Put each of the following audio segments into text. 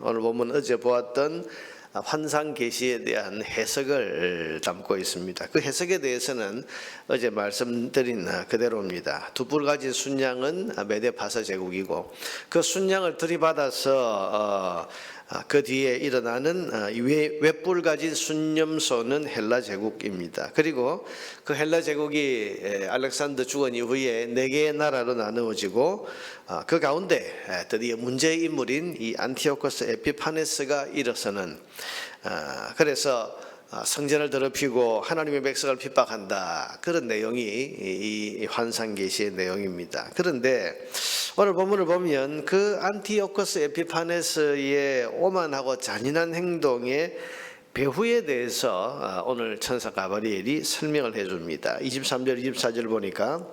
오늘 보면 어제 보았던 환상 계시에 대한 해석을 담고 있습니다. 그 해석에 대해서는 어제 말씀드린 그대로입니다. 두 뿔 가진 순양은 메데 파서 제국이고, 그 순양을 들이받아서 그 뒤에 일어나는 외뿔 가진 순념소는 헬라 제국입니다. 그리고 그 헬라 제국이 알렉산더 죽은 이후에 4개의 나라로 나누어지고, 그 가운데 드디어 문제의 인물인 이 안티오코스 에피파네스가 일어서는, 그래서 성전을 더럽히고 하나님의 백성을 핍박한다, 그런 내용이 이 환상 계시의 내용입니다. 그런데 오늘 본문을 보면 그 안티오코스 에피파네스의 오만하고 잔인한 행동의 배후에 대해서 오늘 천사 가브리엘이 설명을 해줍니다. 23절 24절 보니까,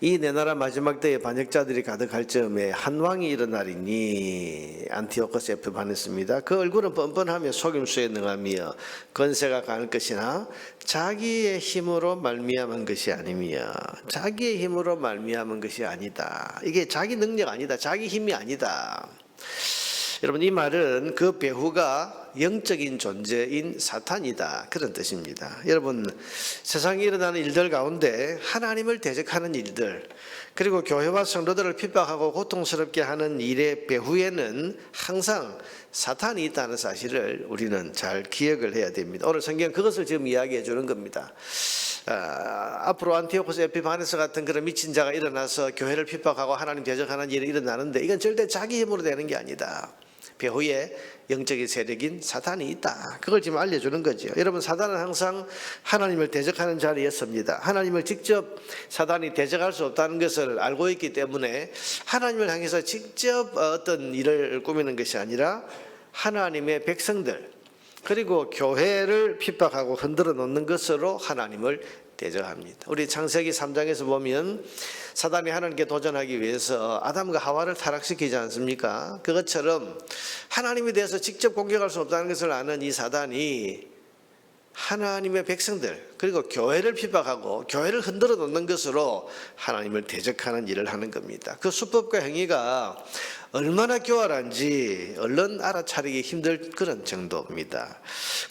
이 내 나라 마지막 때에 반역자들이 가득할 즈음에 한 왕이 일어나리니, 안티오코스 에피파네스입니다. 그 얼굴은 뻔뻔하며 속임수에 능하며 건세가 강할 것이나 자기의 힘으로 말미암은 것이 아니며, 자기의 힘으로 말미암은 것이 아니다. 이게 자기 능력 아니다, 자기 힘이 아니다. 여러분, 이 말은 그 배후가 영적인 존재인 사탄이다, 그런 뜻입니다. 여러분, 세상에 일어나는 일들 가운데 하나님을 대적하는 일들, 그리고 교회와 성도들을 핍박하고 고통스럽게 하는 일의 배후에는 항상 사탄이 있다는 사실을 우리는 잘 기억을 해야 됩니다. 오늘 성경 그것을 지금 이야기해 주는 겁니다. 앞으로 안티오코스 에피파네스 같은 그런 미친 자가 일어나서 교회를 핍박하고 하나님 대적하는 일이 일어나는데, 이건 절대 자기 힘으로 되는 게 아니다. 배후에 영적인 세력인 사탄이 있다, 그걸 지금 알려주는 거죠. 여러분, 사탄은 항상 하나님을 대적하는 자리였습니다. 하나님을 직접 사탄이 대적할 수 없다는 것을 알고 있기 때문에 하나님을 향해서 직접 어떤 일을 꾸미는 것이 아니라 하나님의 백성들, 그리고 교회를 핍박하고 흔들어 놓는 것으로 하나님을 대적합니다. 우리 창세기 3장에서 보면 사단이 하나님께 도전하기 위해서 아담과 하와를 타락시키지 않습니까? 그것처럼 하나님에 대해서 직접 공격할 수 없다는 것을 아는 이 사단이 하나님의 백성들, 그리고 교회를 핍박하고 교회를 흔들어 놓는 것으로 하나님을 대적하는 일을 하는 겁니다. 그 수법과 행위가 얼마나 교활한지 얼른 알아차리기 힘들 그런 정도입니다.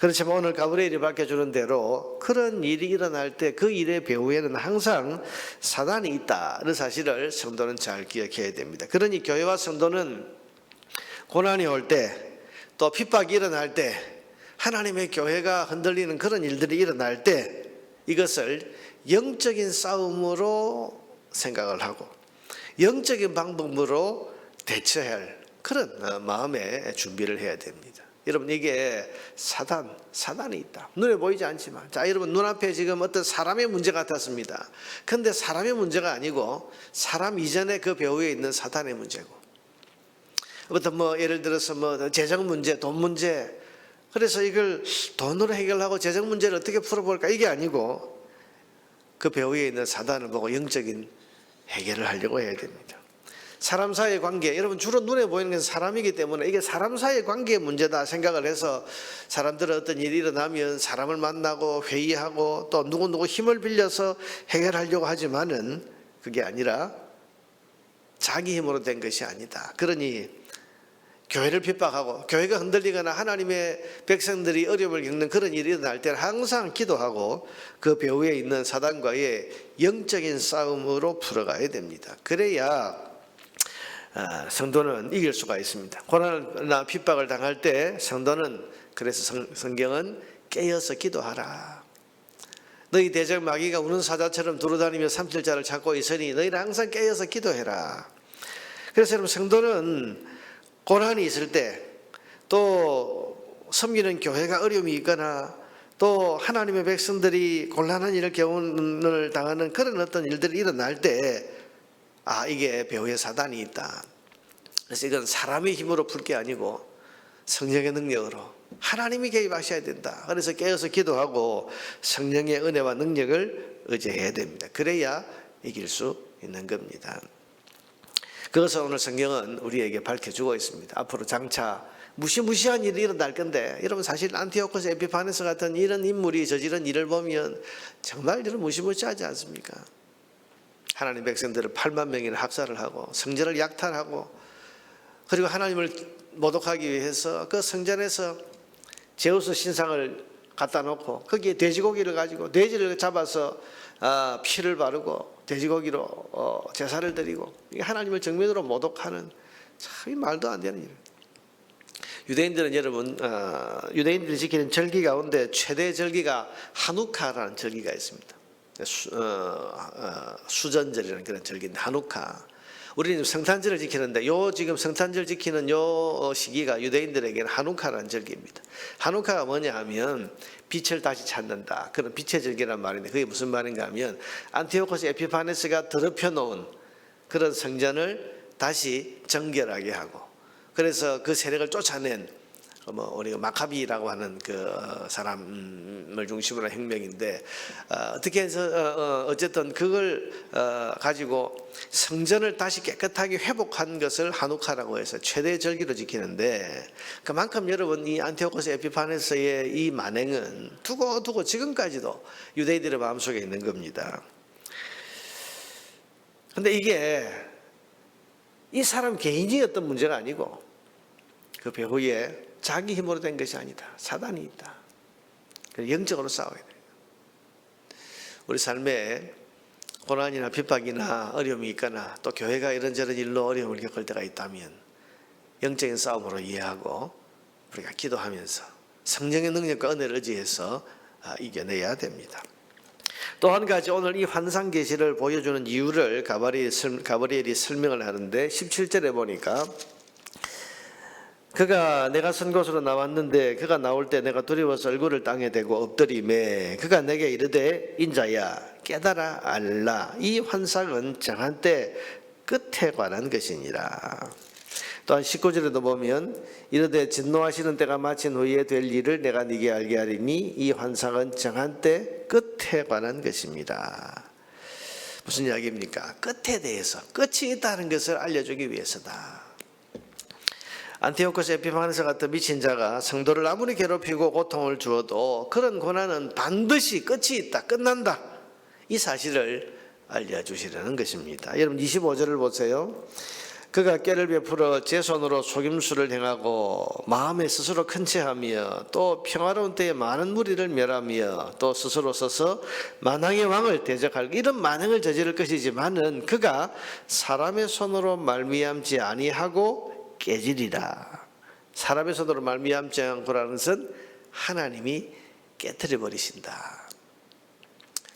그렇지만 오늘 가브리엘이 밝혀주는 대로 그런 일이 일어날 때 그 일의 배후에는 항상 사단이 있다는 사실을 성도는 잘 기억해야 됩니다. 그러니 교회와 성도는 고난이 올 때, 또 핍박이 일어날 때, 하나님의 교회가 흔들리는 그런 일들이 일어날 때 이것을 영적인 싸움으로 생각을 하고 영적인 방법으로 대처할 그런 마음의 준비를 해야 됩니다. 여러분, 이게 사단이 있다. 눈에 보이지 않지만, 자, 여러분, 눈앞에 지금 어떤 사람의 문제 같았습니다. 그런데 사람의 문제가 아니고 사람 이전에 그 배후에 있는 사탄의 문제고, 어떤 예를 들어서 재정 문제, 돈 문제, 그래서 이걸 돈으로 해결하고 재정 문제를 어떻게 풀어볼까, 이게 아니고 그 배후에 있는 사단을 보고 영적인 해결을 하려고 해야 됩니다. 사람 사이의 관계, 여러분, 주로 눈에 보이는 건 사람이기 때문에 이게 사람 사이의 관계의 문제다 생각을 해서 사람들은 어떤 일이 일어나면 사람을 만나고 회의하고 또 누구누구 힘을 빌려서 해결하려고 하지만은 그게 아니라 자기 힘으로 된 것이 아니다. 그러니 교회를 핍박하고 교회가 흔들리거나 하나님의 백성들이 어려움을 겪는 그런 일이 일어날 때는 항상 기도하고 그 배후에 있는 사단과의 영적인 싸움으로 풀어가야 됩니다. 그래야 성도는 이길 수가 있습니다. 고난이나 핍박을 당할 때 성도는, 그래서 성경은 깨어서 기도하라. 너희 대적 마귀가 우는 사자처럼 두루다니며 삼킬자를 찾고 있으니 너희는 항상 깨어서 기도해라. 그래서 여러분, 성도는 고난이 있을 때, 또 섬기는 교회가 어려움이 있거나, 또 하나님의 백성들이 곤란한 일을 경험을 당하는 그런 어떤 일들이 일어날 때, 이게 배후에 사단이 있다. 그래서 이건 사람의 힘으로 풀 게 아니고 성령의 능력으로 하나님이 개입하셔야 된다. 그래서 깨어서 기도하고 성령의 은혜와 능력을 의지해야 됩니다. 그래야 이길 수 있는 겁니다. 그것을 오늘 성경은 우리에게 밝혀주고 있습니다. 앞으로 장차 무시무시한 일이 일어날 건데, 여러분, 사실 안티오코스 에피파네스 같은 이런 인물이 저지른 일을 보면 정말 이런 무시무시하지 않습니까? 하나님 백성들을 8만 명이나 학살을 하고 성전을 약탈하고, 그리고 하나님을 모독하기 위해서 그 성전에서 제우스 신상을 갖다 놓고 거기에 돼지고기를 가지고 돼지를 잡아서 피를 바르고 돼지고기로 제사를 드리고 하나님을 정면으로 모독하는 참 말도 안 되는 일. 유대인들은 여러분 유대인들이 지키는 절기 가운데 최대 절기가 하누카라는 절기가 있습니다. 수전절이라는 그런 절기인데 하누카. 우리는 성탄절을 지키는데 지금 성탄절 지키는 요 시기가 유대인들에게는 하누카라는 절기입니다. 하누카가 뭐냐 하면 빛을 다시 찾는다. 그런 빛의 절기란 말인데 그게 무슨 말인가 하면 안티오코스 에피파네스가 더럽혀 놓은 그런 성전을 다시 정결하게 하고 그래서 그 세력을 쫓아낸 우리가 마카비라고 하는 그 사람을 중심으로 한 혁명인데 어떻게 해서 어쨌든 그걸 가지고 성전을 다시 깨끗하게 회복한 것을 하누카라고 해서 최대 절기로 지키는데 그만큼 여러분 이 안티오코스 에피파네스의 이 만행은 두고 지금까지도 유대인들의 마음속에 있는 겁니다. 근데 이게 이 사람 개인이 어떤 문제가 아니고 그 배후에 자기 힘으로 된 것이 아니다. 사단이 있다. 영적으로 싸워야 돼요. 우리 삶에 고난이나 핍박이나 어려움이 있거나 또 교회가 이런저런 일로 어려움을 겪을 때가 있다면 영적인 싸움으로 이해하고 우리가 기도하면서 성령의 능력과 은혜를 의지해서 이겨내야 됩니다. 또 한 가지 오늘 이 환상 계시를 보여주는 이유를 가브리엘이 설명을 하는데 17절에 보니까 그가 내가 선 곳으로 나왔는데 그가 나올 때 내가 두려워서 얼굴을 땅에 대고 엎드리매 그가 내게 이르되 인자야 깨달아 알라 이 환상은 정한 때 끝에 관한 것이니라. 또한 19절에도 보면 이르되 진노하시는 때가 마친 후에 될 일을 내가 네게 알게 하리니 이 환상은 정한 때 끝에 관한 것입니다. 무슨 이야기입니까? 끝에 대해서 끝이 있다는 것을 알려주기 위해서다. 안티오코스 에피파네스 같은 미친 자가 성도를 아무리 괴롭히고 고통을 주어도 그런 고난은 반드시 끝이 있다. 끝난다. 이 사실을 알려주시려는 것입니다. 여러분 25절을 보세요. 그가 깨를 베풀어 제 손으로 속임수를 행하고 마음에 스스로 큰 채하며 또 평화로운 때에 많은 무리를 멸하며 또 스스로 서서 만왕의 왕을 대적할 이런 만행을 저지를 것이지만은 그가 사람의 손으로 말미암지 아니하고 깨지리라. 사람의 손으로 말미암지 않고라는 것은 하나님이 깨트려 버리신다.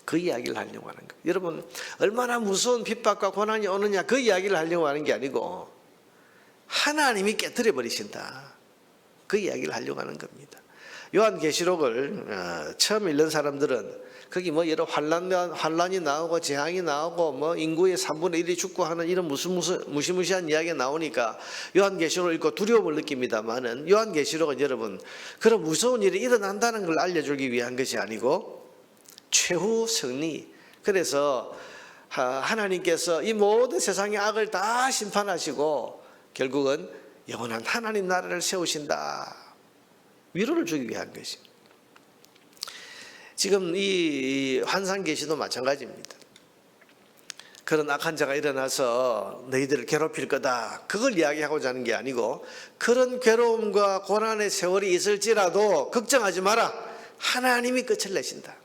그 이야기를 하려고 하는 거예요. 여러분 얼마나 무서운 핍박과 고난이 오느냐 그 이야기를 하려고 하는 게 아니고 하나님이 깨트려 버리신다. 그 이야기를 하려고 하는 겁니다. 요한계시록을 처음 읽는 사람들은 거기 여러 환란이 나오고 재앙이 나오고 인구의 3분의 1이 죽고 하는 이런 무시무시한 이야기가 나오니까 요한계시록을 읽고 두려움을 느낍니다만은 요한계시록은 여러분 그런 무서운 일이 일어난다는 걸 알려주기 위한 것이 아니고 최후 승리. 그래서 하나님께서 이 모든 세상의 악을 다 심판하시고 결국은 영원한 하나님 나라를 세우신다. 위로를 주기 위한 것입니다. 지금 이 환상 계시도 마찬가지입니다. 그런 악한 자가 일어나서 너희들을 괴롭힐 거다. 그걸 이야기하고자 하는 게 아니고 그런 괴로움과 고난의 세월이 있을지라도 걱정하지 마라. 하나님이 끝을 내신다.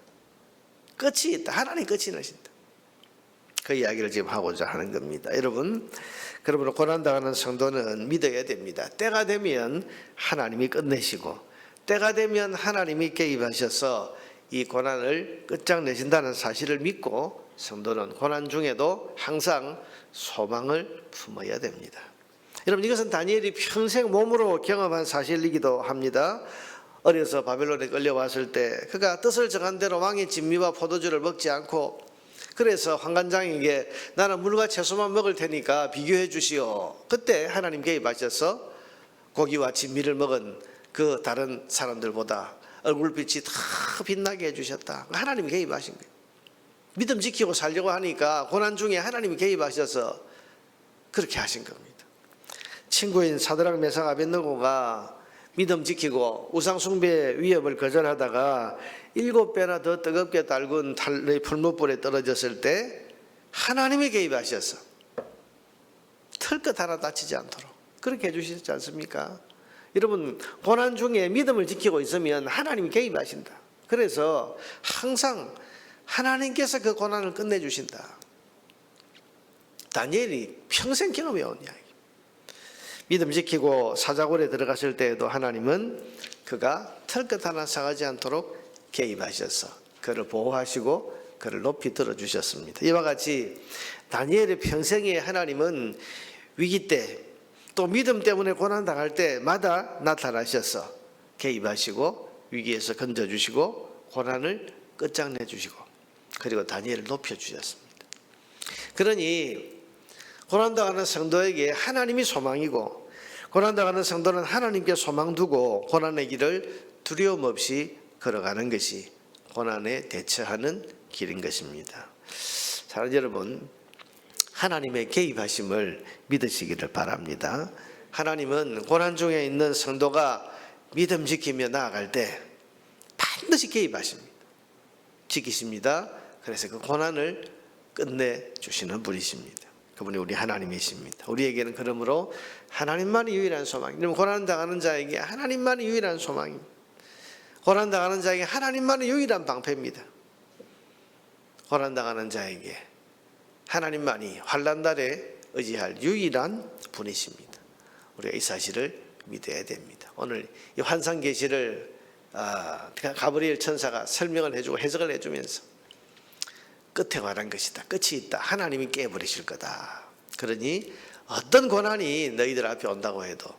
끝이 있다. 하나님 끝이 내신다. 그 이야기를 지금 하고자 하는 겁니다. 여러분, 그러므로 고난당하는 성도는 믿어야 됩니다. 때가 되면 하나님이 끝내시고 때가 되면 하나님이 개입하셔서 이 고난을 끝장내신다는 사실을 믿고 성도는 고난 중에도 항상 소망을 품어야 됩니다. 여러분 이것은 다니엘이 평생 몸으로 경험한 사실이기도 합니다. 어려서 바벨론에 끌려왔을 때 그가 뜻을 정한 대로 왕의 진미와 포도주를 먹지 않고 그래서 환관장에게 나는 물과 채소만 먹을 테니까 비교해 주시오. 그때 하나님 개입하셔서 고기와 진미를 먹은 그 다른 사람들보다 얼굴빛이 다 빛나게 해주셨다. 하나님이 개입하신 거예요. 믿음 지키고 살려고 하니까 고난 중에 하나님이 개입하셔서 그렇게 하신 겁니다. 친구인 사드락 메삭 아벳느고가 믿음 지키고 우상 숭배의 위협을 거절하다가 7배나 더 뜨겁게 달군 풀무불에 떨어졌을 때 하나님이 개입하셔서 털끝 하나 다치지 않도록 그렇게 해주시지 않습니까? 여러분 고난 중에 믿음을 지키고 있으면 하나님이 개입하신다. 그래서 항상 하나님께서 그 고난을 끝내주신다. 다니엘이 평생 경험해온 이야기. 믿음 지키고 사자굴에 들어갔을 때에도 하나님은 그가 털끝 하나 상하지 않도록 개입하셔서 그를 보호하시고 그를 높이 들어주셨습니다. 이와 같이 다니엘의 평생에 하나님은 위기 때 또 믿음 때문에 고난당할 때마다 나타나셔서 개입하시고 위기에서 건져주시고 고난을 끝장내주시고 그리고 다니엘을 높여주셨습니다. 그러니 고난당하는 성도에게 하나님이 소망이고 고난당하는 성도는 하나님께 소망 두고 고난의 길을 두려움 없이 걸어가는 것이 고난에 대처하는 길인 것입니다. 사랑하는 여러분, 하나님의 개입하심을 믿으시기를 바랍니다. 하나님은 고난 중에 있는 성도가 믿음 지키며 나아갈 때 반드시 개입하십니다. 지키십니다. 그래서 그 고난을 끝내주시는 분이십니다. 그분이 우리 하나님이십니다. 우리에게는 그러므로 하나님만이 유일한 소망입니다. 고난당하는 자에게 하나님만이 유일한 소망입니다. 고난당하는 자에게 하나님만이 유일한 방패입니다. 고난당하는 자에게 하나님만이 환난날에 의지할 유일한 분이십니다. 우리가 이 사실을 믿어야 됩니다. 오늘 이 환상 계시를 가브리엘 천사가 설명을 해주고 해석을 해주면서 끝에 관한 것이다. 끝이 있다. 하나님이 깨버리실 거다. 그러니 어떤 고난이 너희들 앞에 온다고 해도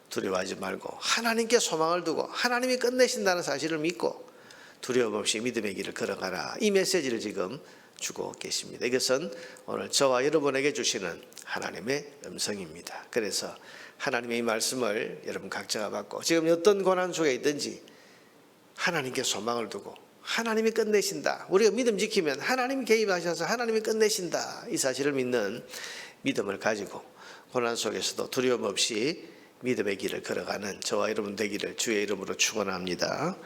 두려워하지 말고 하나님께 소망을 두고 하나님이 끝내신다는 사실을 믿고 두려움 없이 믿음의 길을 걸어가라. 이 메시지를 지금 주고 계십니다. 이것은 오늘 저와 여러분에게 주시는 하나님의 음성입니다. 그래서 하나님의 이 말씀을 여러분 각자가 받고 지금 어떤 고난 속에 있든지 하나님께 소망을 두고 하나님이 끝내신다. 우리가 믿음 지키면 하나님이 개입하셔서 하나님이 끝내신다. 이 사실을 믿는 믿음을 가지고 고난 속에서도 두려움 없이 믿음의 길을 걸어가는 저와 여러분 되기를 주의 이름으로 축원합니다.